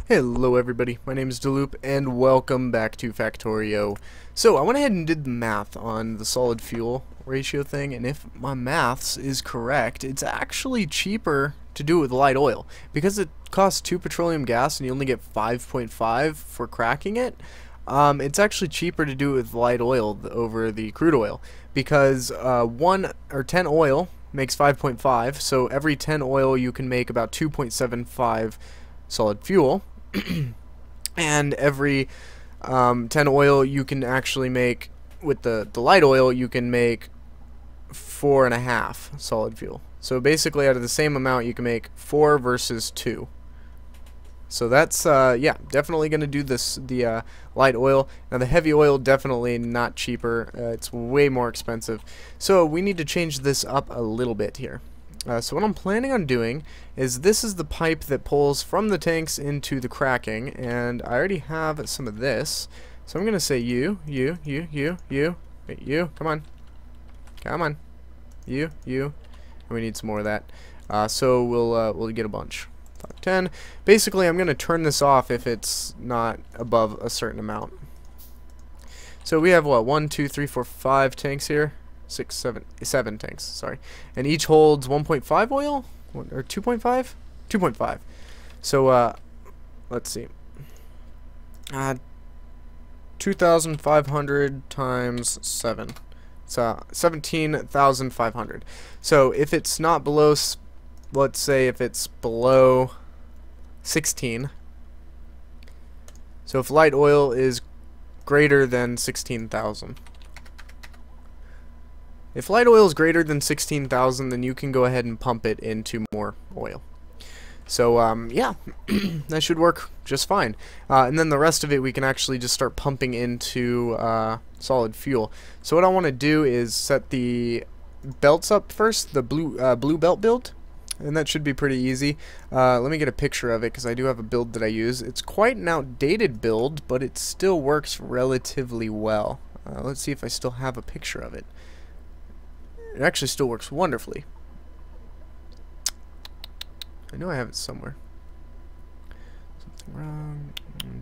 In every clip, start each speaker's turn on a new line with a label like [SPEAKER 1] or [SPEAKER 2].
[SPEAKER 1] Hello everybody, my name is Dylloop and welcome back to Factorio. So I went ahead and did the math on the solid fuel ratio thing, and if my maths is correct, it's actually cheaper to do it with light oil. Because it costs 2 petroleum gas and you only get 5.5 for cracking it, it's actually cheaper to do it with light oil over the crude oil. Because 1 or 10 oil makes 5.5, so every 10 oil you can make about 2.75 solid fuel. And every 10 oil you can actually make, with the light oil, you can make 4.5 solid fuel. So basically out of the same amount you can make 4 versus 2. So that's yeah, definitely gonna do the light oil. Now the heavy oil, definitely not cheaper, it's way more expensive. So we need to change this up a little bit here. So what I'm planning on doing is, this is the pipe that pulls from the tanks into the cracking, and I already have some of this. So I'm gonna say you, wait, you, come on, you, and we need some more of that. So we'll get a bunch. 5, 10. Basically, I'm gonna turn this off if it's not above a certain amount. So we have what, 1, 2, 3, 4, 5 tanks here. 7 tanks, sorry, and each holds 1.5 oil, or 2.5, 2.5. So let's see, 2,500 times 7, so 17,500. So if it's not below, let's say if it's below 16, so if light oil is greater than 16,000. If light oil is greater than 16,000, then you can go ahead and pump it into more oil. So yeah, that should work just fine. And then the rest of it we can actually just start pumping into solid fuel. So what I want to do is set the belts up first, the blue belt build, and that should be pretty easy. Let me get a picture of it, because I do have a build that I use. It's quite an outdated build, but it still works relatively well. Let's see if I still have a picture of it. It actually still works wonderfully. I know I have it somewhere. Something wrong.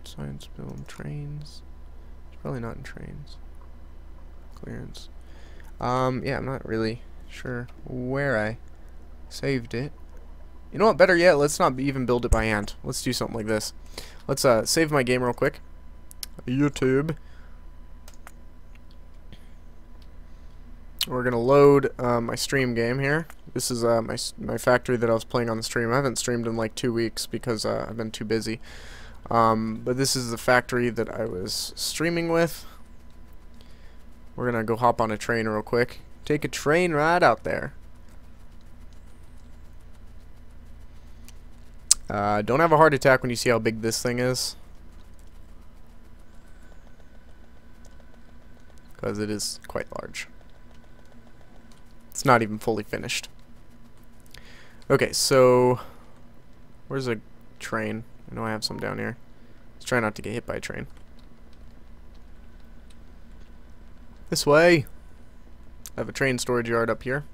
[SPEAKER 1] Science build, trains. It's probably not in trains. Clearance. Yeah, I'm not really sure where I saved it. You know what, better yet, let's not even build it by hand. Let's do something like this. Let's save my game real quick. YouTube. We're gonna load my stream game here. This is my factory that I was playing on the stream. I haven't streamed in like 2 weeks because I've been too busy. But this is the factory that I was streaming with. We're gonna go hop on a train real quick. Take a train ride out there. Don't have a heart attack when you see how big this thing is, because it is quite large. It's not even fully finished. Okay, so where's a train? I know I have some down here. Let's try not to get hit by a train. This way. I have a train storage yard up here.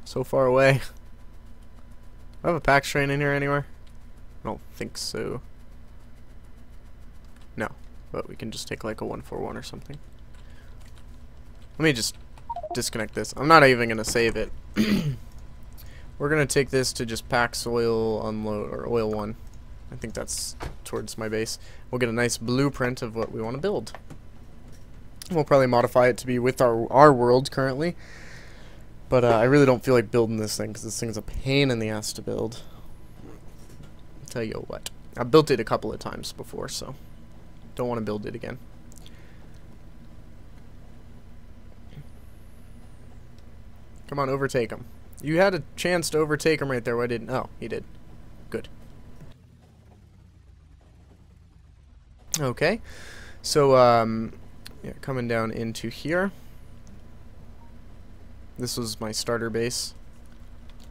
[SPEAKER 1] So far away. Do I have a PAX train in here anywhere? I don't think so. No, but we can just take like a 141 or something. Let me just disconnect this. I'm not even gonna save it. We're gonna take this to just PAX oil unload, or oil 1. I think that's towards my base. We'll get a nice blueprint of what we want to build. We'll probably modify it to be with our world currently, but I really don't feel like building this thing, because this thing's a pain in the ass to build. I'll tell you what, I built it a couple of times before, so don't want to build it again. Come on, overtake him. You had a chance to overtake him right there. Why didn't? Oh, he did. Good. Okay. So, yeah, coming down into here. This was my starter base.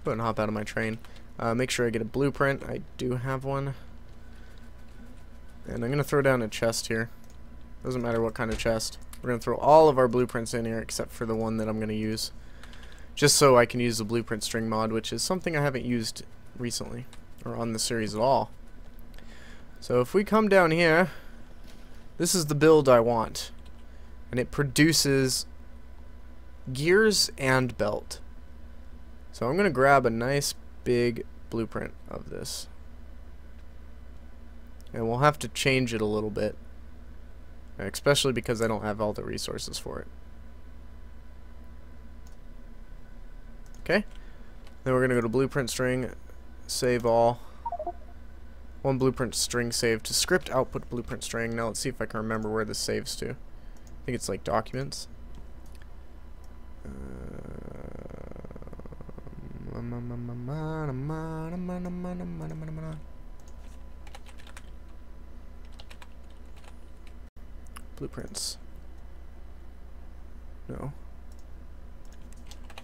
[SPEAKER 1] Go ahead and hop out of my train. Make sure I get a blueprint. I do have one. And I'm going to throw down a chest here. Doesn't matter what kind of chest. We're going to throw all of our blueprints in here except for the one that I'm going to use. Just so I can use the blueprint string mod, which is something I haven't used recently, or on the series at all. So if we come down here, this is the build I want. And it produces gears and belt. So I'm going to grab a nice big blueprint of this. And we'll have to change it a little bit. Especially because I don't have all the resources for it. Okay. Then we're going to go to blueprint string, save all. One blueprint string save to script output blueprint string. Now let's see if I can remember where this saves to. I think it's like documents. Blueprints. No.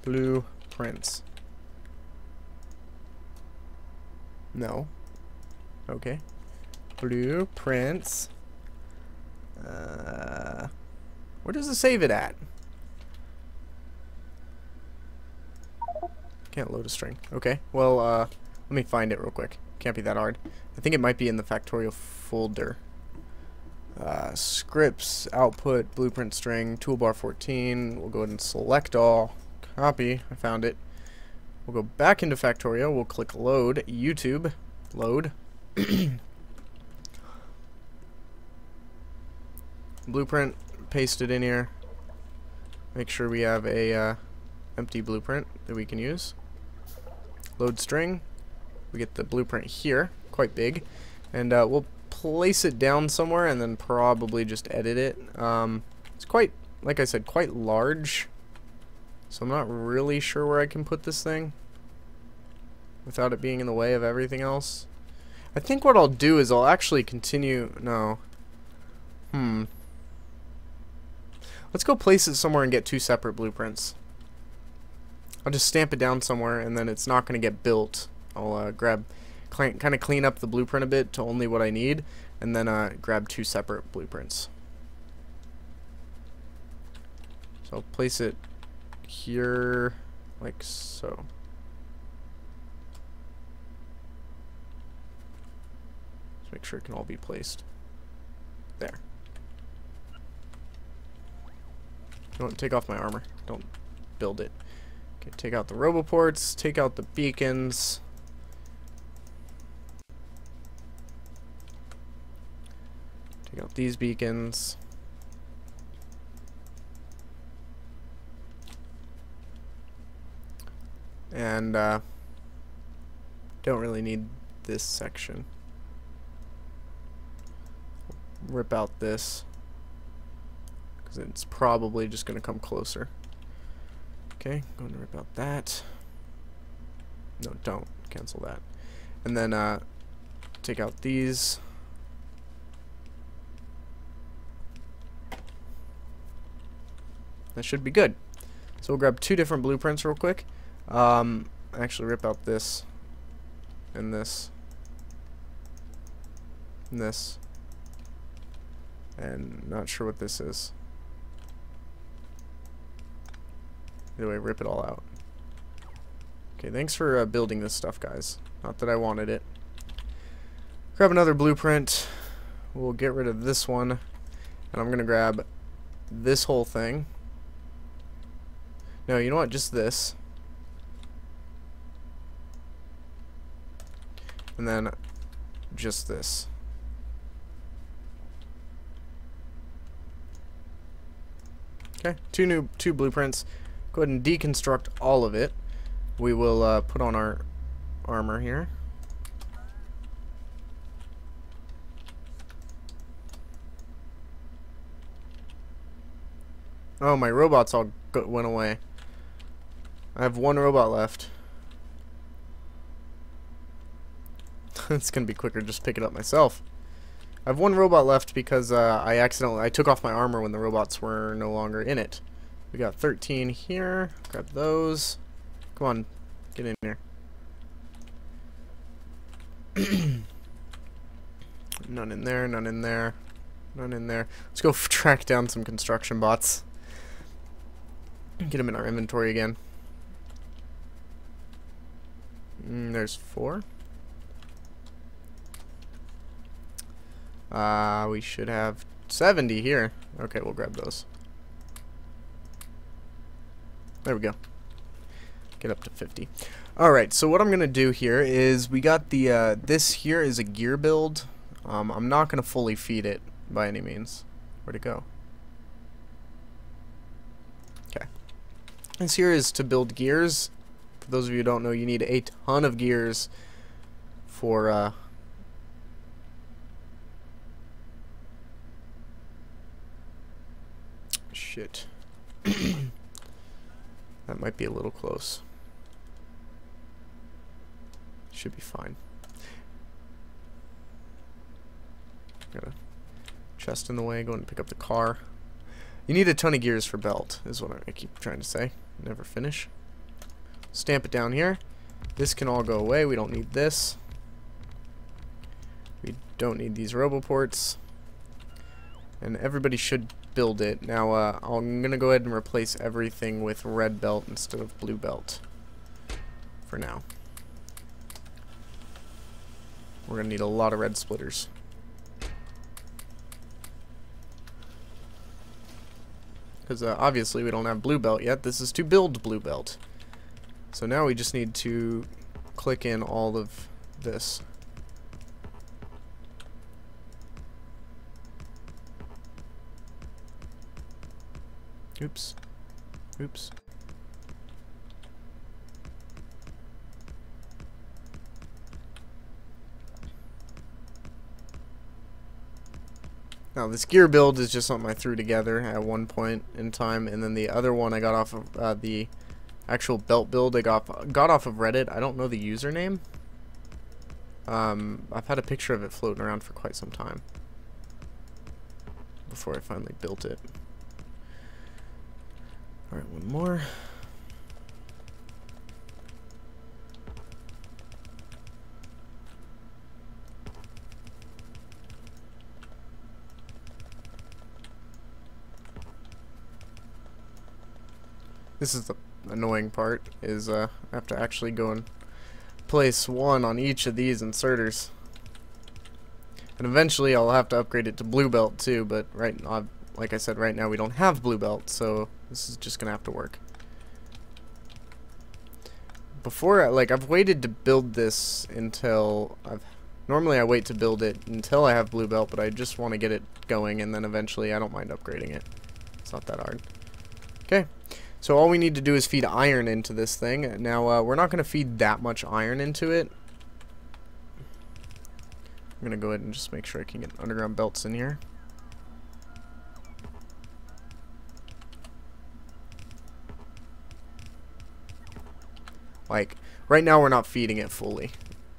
[SPEAKER 1] Blueprints. No. Okay. Blueprints. Where does it save it at? Can't load a string. Okay. Well, let me find it real quick. Can't be that hard. I think it might be in the Factorio folder. Scripts, output, blueprint string, toolbar 14. We'll go ahead and select all. Copy. I found it. We'll go back into Factorio. We'll click load. YouTube. Load. Blueprint. Paste it in here. Make sure we have a empty blueprint that we can use. Load string. We get the blueprint here. Quite big. And we'll place it down somewhere and then probably just edit it. It's quite, like I said, quite large. So I'm not really sure where I can put this thing without it being in the way of everything else. I think what I'll do is I'll actually continue. No. Let's go place it somewhere and get two separate blueprints. I'll just stamp it down somewhere and then it's not going to get built. I'll kind of clean up the blueprint a bit to only what I need, and then grab two separate blueprints. So I'll place it here, like so. Let's make sure it can all be placed. There. Don't take off my armor. Don't build it. Okay, take out the roboports, take out the beacons. Take out these beacons. And don't really need this section. Rip out this, because it's probably just going to come closer. Okay, going to rip out that. No, don't. Cancel that. And then take out these. That should be good. So we'll grab two different blueprints real quick. Actually rip out this and this and this. And not sure what this is. Either way, rip it all out. Okay, thanks for building this stuff, guys. Not that I wanted it. Grab another blueprint. We'll get rid of this one. And I'm going to grab this whole thing. No, you know what? Just this. And then just this. Okay, two blueprints. Go ahead and deconstruct all of it. We will put on our armor here. Oh, my robots all went away. I have one robot left. It's gonna be quicker just pick it up myself. I have one robot left because I took off my armor when the robots were no longer in it. We got 13 here. Grab those. Come on, get in here. None in there, none in there, none in there. Let's go track down some construction bots. Get them in our inventory again. There's 4. We should have 70 here. Okay, we'll grab those. There we go. Get up to 50. Alright, so what I'm going to do here is we got the, this here is a gear build. I'm not going to fully feed it by any means. Where'd it go? Okay. This here is to build gears. For those of you who don't know, you need a ton of gears for, shit. That might be a little close. Should be fine. Got a chest in the way, going to pick up the car. You need a ton of gears for belt, is what I keep trying to say. Never finish. Stamp it down here. This can all go away. We don't need this. We don't need these roboports. And everybody should build it. Now, I'm going to go ahead and replace everything with red belt instead of blue belt. For now. We're going to need a lot of red splitters. Because obviously we don't have blue belt yet. This is to build blue belt. So now we just need to click in all of this. Oops. Oops. Now this gear build is just something I threw together at one point in time, and then the other one I got off of the actual belt build I got off of Reddit. I don't know the username. I've had a picture of it floating around for quite some time before I finally built it. Alright, one more. This is the annoying part, is I have to actually go and place one on each of these inserters. And eventually I'll have to upgrade it to blue belt too, but like I said, right now we don't have blue belt, so this is just gonna have to work. Before, I've waited to build this until normally I wait to build it until I have blue belt, but I just want to get it going, and then eventually I don't mind upgrading it. It's not that hard. Okay. So all we need to do is feed iron into this thing. Now, we're not going to feed that much iron into it. I'm going to go ahead and just make sure I can get underground belts in here. Like, right now we're not feeding it fully,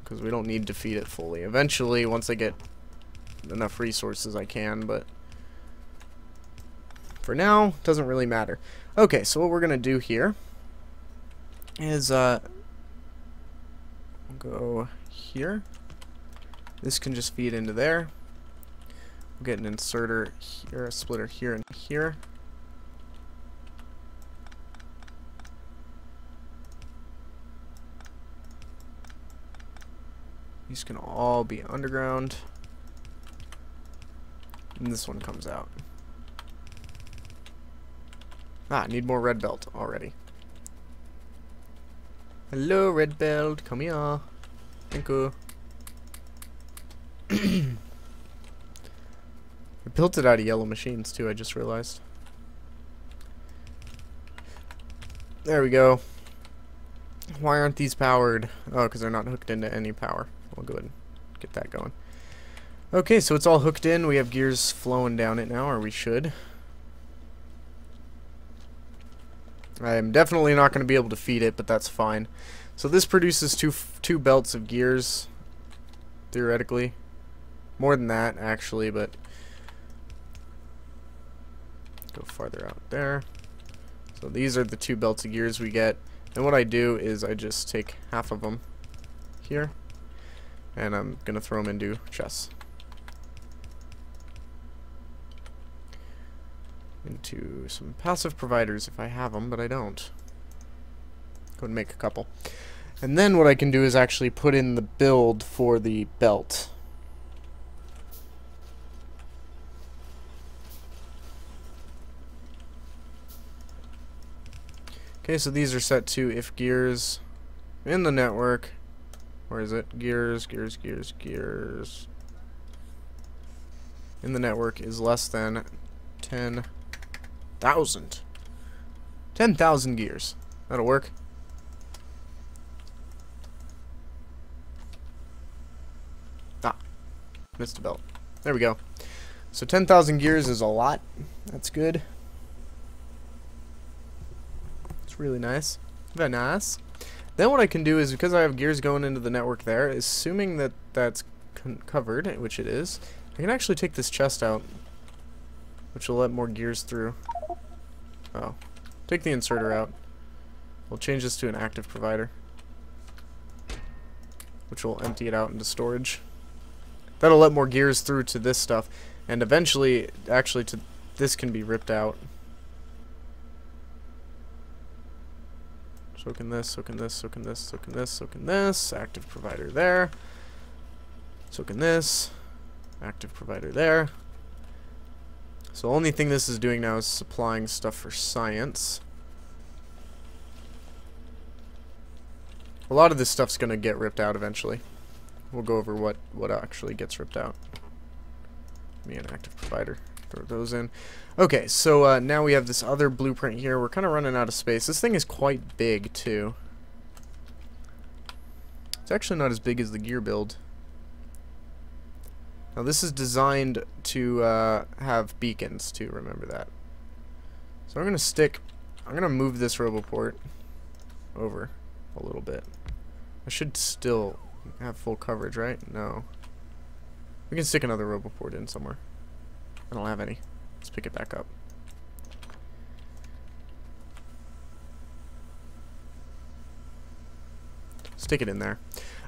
[SPEAKER 1] because we don't need to feed it fully. Eventually, once I get enough resources, I can, but for now, it doesn't really matter. Okay, so what we're going to do here is go here. This can just feed into there. We'll get an inserter here, a splitter here and here. These can all be underground. And this one comes out. Ah, I need more red belt already. Hello, red belt. Come here. Thank you. I built it out of yellow machines, too, I just realized. There we go. Why aren't these powered? Oh, because they're not hooked into any power. We'll go ahead and get that going. Okay, so it's all hooked in. We have gears flowing down it now, or we should. I'm definitely not going to be able to feed it, but that's fine. So this produces two belts of gears, theoretically. More than that, actually, but go farther out there. So these are the 2 belts of gears we get. And what I do is I just take half of them here, and I'm going to throw them into chests. Into some passive providers if I have them, but I don't. Go and make a couple. And then what I can do is actually put in the build for the belt. Okay, so these are set to if gears in the network. Where is it? Gears in the network is less than 10,000. 10,000 gears. That'll work. Ah, missed a belt. There we go. So 10,000 gears is a lot. That's good. It's really nice. Very nice. Then what I can do is, because I have gears going into the network there, assuming that that's covered, which it is, I can actually take this chest out, which will let more gears through. Oh. Take the inserter out. We'll change this to an active provider, which will empty it out into storage. That'll let more gears through to this stuff, and eventually, actually, to this can be ripped out. So can this, so can this, so can this, so can this, so can this. Active provider there. So can this. Active provider there. So the only thing this is doing now is supplying stuff for science. A lot of this stuff's going to get ripped out eventually. We'll go over what actually gets ripped out. Give me an active provider. Throw those in. Okay, so now we have this other blueprint here. We're kind of running out of space. This thing is quite big, too. It's actually not as big as the gear build. Now, this is designed to have beacons, too. Remember that. So I'm going to move this roboport over a little bit. I should still have full coverage, right? No. We can stick another roboport in somewhere. I don't have any. Let's pick it back up. Stick it in there.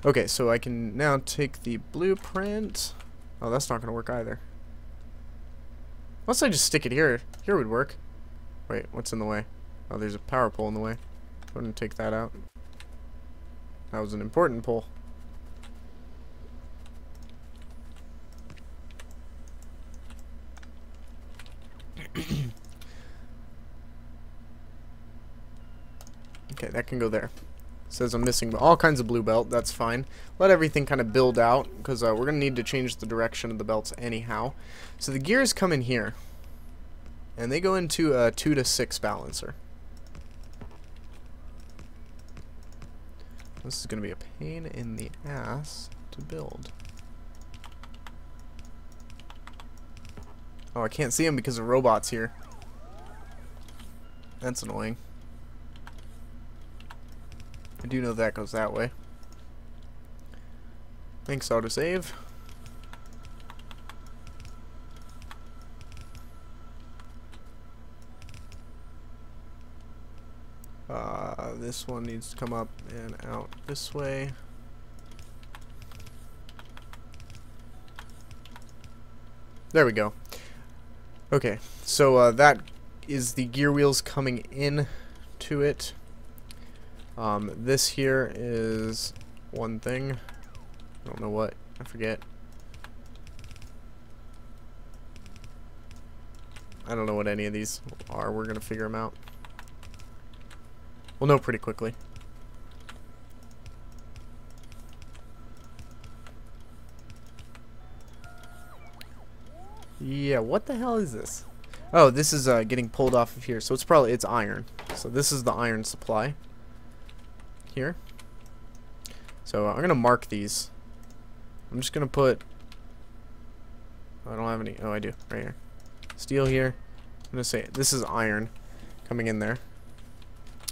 [SPEAKER 1] Okay, so I can now take the blueprint. Oh, that's not going to work either. Unless I just stick it here. Here would work. Wait, what's in the way? Oh, there's a power pole in the way. Go ahead and take that out. That was an important pole. Okay, that can go there. Says I'm missing all kinds of blue belt. That's fine. Let everything kind of build out, because we're going to need to change the direction of the belts anyhow. So the gears come in here, and they go into a 2 to 6 balancer. This is going to be a pain in the ass to build. Oh, I can't see them because the robot's here. That's annoying. I do know that goes that way. Thanks, autosave. This one needs to come up and out this way. There we go. Okay, so that is the gear wheels coming in to it. This here is one thing. I don't know what. I forget. I don't know what any of these are. We're going to figure them out. We'll know pretty quickly. Yeah, what the hell is this? Oh, this is getting pulled off of here. So it's iron. So this is the iron supply. Here. So I'm gonna mark these. I'm just gonna put. I don't have any. Oh, I do. Right here. Steel here. I'm gonna say this is iron coming in there,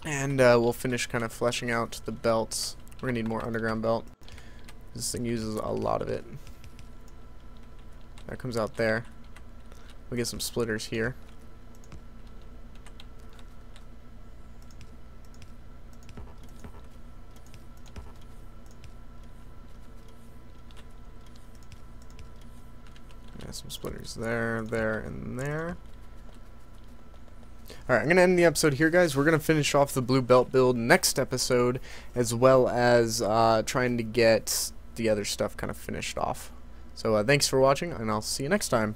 [SPEAKER 1] and we'll finish kind of fleshing out the belts. We're gonna need more underground belt. This thing uses a lot of it. That comes out there. We get some splitters here. Some splitters there, there, and there. Alright, I'm going to end the episode here, guys. We're going to finish off the blue belt build next episode, as well as trying to get the other stuff kind of finished off. So thanks for watching, and I'll see you next time.